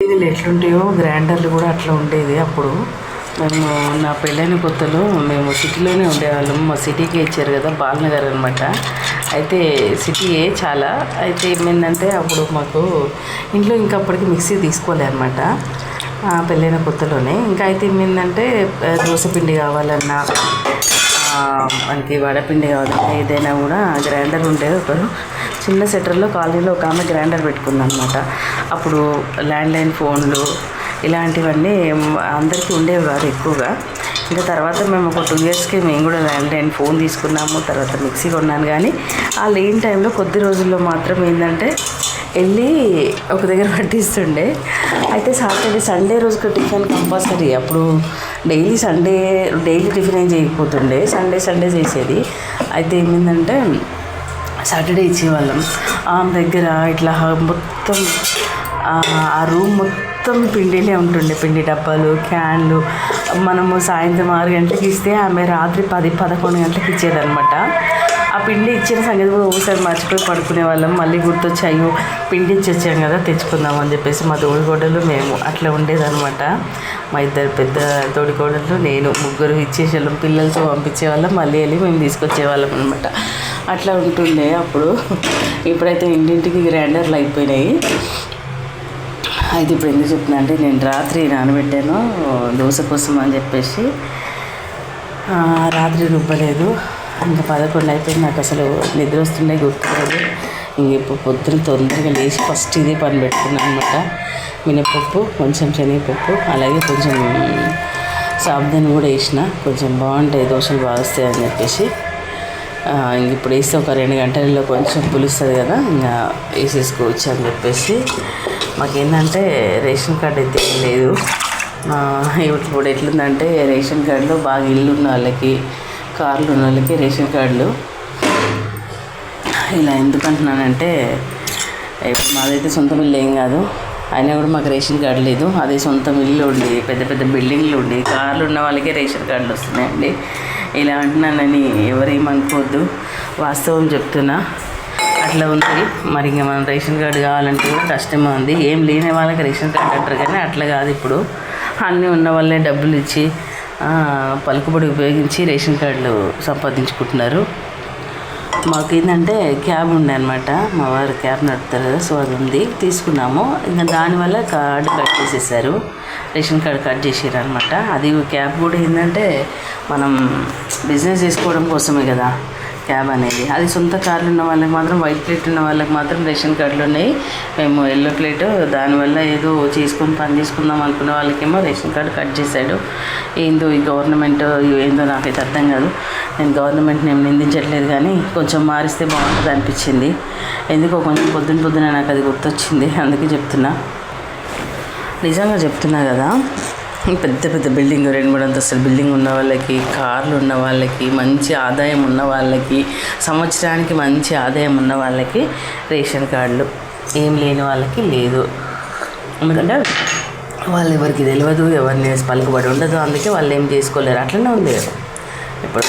ఇది ఎట్లుంటాయో గ్రైండర్లు కూడా అట్లా ఉండేది అప్పుడు. మేము నా పెళ్ళైన కొత్తలో మేము సిటీలోనే ఉండేవాళ్ళం. మా సిటీకి ఇచ్చారు కదా, బాలనగర్ అనమాట. అయితే సిటీయే చాలా. అయితే ఏమైందంటే అప్పుడు మాకు ఇంట్లో ఇంకా అప్పటికి మిక్సీ తీసుకోలే అనమాట, పెళ్ళైన కొత్తలోనే. ఇంకా అయితే ఏమైందంటే దోశ పిండి కావాలన్నా, మనకి వడపిండి కావాలన్నా, ఏదైనా కూడా గ్రైండర్ ఉండేది. ఒకరు చిన్న సెటర్లో కాలనీలో ఒక ఆమె గ్రైండర్ పెట్టుకుందనమాట. అప్పుడు ల్యాండ్లైన్ ఫోన్లు ఇలాంటివన్నీ అందరికీ ఉండేవి కాదు ఎక్కువగా. ఇంకా తర్వాత మేము ఒక 2 yearsకి మేము కూడా ల్యాండ్లైన్ ఫోన్ తీసుకున్నాము. తర్వాత మిక్సీ కొన్నాను. కానీ ఆ లేని టైంలో కొద్ది రోజుల్లో మాత్రం ఏంటంటే వెళ్ళి ఒక దగ్గర పట్టిస్తుండే. అయితే సాటర్డే సండే రోజుకి టిఫిన్ కంపల్సరీ. అప్పుడు డైలీ టిఫిన్ ఏం చేయకపోతుండే, సండే చేసేది. అయితే ఏమైందంటే సాటర్డే ఇచ్చేవాళ్ళం. ఆమె దగ్గర ఇట్లా మొత్తం ఆ రూమ్ మొత్తం పిండిలే ఉంటుండే, పిండి డబ్బాలు, క్యాన్లు. మనము సాయంత్రం 6 గంటలకు ఇస్తే ఆమె రాత్రి 10-11 గంటలకు ఇచ్చేదనమాట. ఆ పిండి ఇచ్చిన సంగతి కూడా ఒకసారి మర్చిపోయి పడుకునే వాళ్ళం. మళ్ళీ గుర్తొచ్చి అయ్యో పిండి ఇచ్చేసాం కదా, తెచ్చుకుందాం అని చెప్పేసి మా తోడికోడలు మేము అట్లా ఉండేదన్నమాట. మా ఇద్దరు పెద్ద తోడికోడలు, నేను, ముగ్గురు ఇచ్చేసేవాళ్ళం. పిల్లలతో పంపించేవాళ్ళం, మళ్ళీ వెళ్ళి మేము తీసుకొచ్చేవాళ్ళం అనమాట. అట్లా ఉంటుండే అప్పుడు. ఇప్పుడైతే ఇంటింటికి గ్రైండర్లు అయిపోయినాయి. అయితే ఇప్పుడు ఎందుకు చెప్తున్నా అంటే, నేను రాత్రి నానబెట్టాను దోశ కోసం అని చెప్పేసి. రాత్రి రుబ్బలేదు. ఇంకా 11 అయిపోయింది. నాకు అసలు నిద్ర వస్తుండే గుర్తులేదు. ఇంక ఇప్పుడు పొద్దున తొందరగా లేచి ఫస్ట్ ఇదే పని పెట్టుకున్నాను అనమాట. మినపప్పు, కొంచెం శనగపప్పు, అలాగే కొంచెం సాబుదానా కూడా వేసిన, కొంచెం బాగుంటాయి దోశలు బాగా వస్తాయి అని చెప్పేసి. ఇంక ఇప్పుడు వేస్తే ఒక 2 గంటలలో కొంచెం పులుస్తుంది కదా, ఇంకా వేసేసుకోవచ్చు అని చెప్పేసి. మాకేంటంటే రేషన్ కార్డు అయితే ఏం లేదు. ఇప్పుడు ఎట్లుందంటే రేషన్ కార్డులో బాగా ఇల్లు ఉన్న వాళ్ళకి, కార్లు ఉన్న వాళ్ళకి రేషన్ కార్డులు. ఇలా ఎందుకంటున్నానంటే, ఇప్పుడు మాదైతే సొంత ఇల్లు ఏం కాదు, అయినా కూడా మాకు రేషన్ కార్డు లేదు. అదే సొంత ఇల్లు ఉండి, పెద్ద పెద్ద బిల్డింగ్లు ఉండి, కార్లు ఉన్న వాళ్ళకే రేషన్ కార్డులు వస్తున్నాయండి. ఇలా అంటున్నానని ఎవరేమనుకోవద్దు, వాస్తవం చెప్తున్నా. అట్లా ఉంది. మరి ఇంకా మనం రేషన్ కార్డు కావాలంటే కూడా కష్టమే ఉంది. ఏం లేని వాళ్ళకి రేషన్ కార్డు అంటారు, కానీ అట్లా కాదు. ఇప్పుడు అన్నీ ఉన్న వాళ్ళే డబ్బులు ఇచ్చి పలుకుబడి ఉపయోగించి రేషన్ కార్డులు సంపాదించుకుంటున్నారు. మాకు ఏంటంటే క్యాబ్ ఉండే అనమాట, మా వారు క్యాబ్ నడుపుతారు కదా, సో అది ఉంది, తీసుకున్నాము. ఇంకా దానివల్ల కార్డు కట్ చేసేసారు, రేషన్ కార్డు కట్ చేసారు అనమాట. అది క్యాబ్ కూడా ఏంటంటే మనం బిజినెస్ చేసుకోవడం కోసమే కదా క్యాబ్ అనేది. అది సొంత కార్లు ఉన్న వాళ్ళకి మాత్రం, వైట్ ప్లేట్ ఉన్న వాళ్ళకి మాత్రం రేషన్ కార్డులు ఉన్నాయి. మేము ఎల్లో ప్లేట్, దానివల్ల ఏదో చేసుకొని పని చేసుకుందాం అనుకునే వాళ్ళకేమో రేషన్ కార్డు కట్ చేశాడు. ఏందో ఈ గవర్నమెంట్ ఏందో నాకైతే అర్థం కాదు. నేను గవర్నమెంట్ని ఏం నిందించట్లేదు, కానీ కొంచెం మారిస్తే బాగుంటుంది అనిపించింది. ఎందుకో కొంచెం పొద్దున నాకు అది గుర్తొచ్చింది, అందుకే చెప్తున్నా. నిజంగా చెప్తున్నా కదా, పెద్ద పెద్ద బిల్డింగ్, 2-3 అంతస్తుల బిల్డింగ్ ఉన్న వాళ్ళకి, కార్లు ఉన్న వాళ్ళకి, మంచి ఆదాయం ఉన్న వాళ్ళకి, సంవత్సరానికి మంచి ఆదాయం ఉన్న వాళ్ళకి రేషన్ కార్డులు, ఏం లేని వాళ్ళకి లేదు. ఎందుకంటే వాళ్ళు ఎవరికి తెలియదు, ఎవరిని పలుకుబడి ఉండదు, అందుకే వాళ్ళు ఏం చేసుకోలేరు. అట్లనే ఉంది కదా ఇప్పుడు.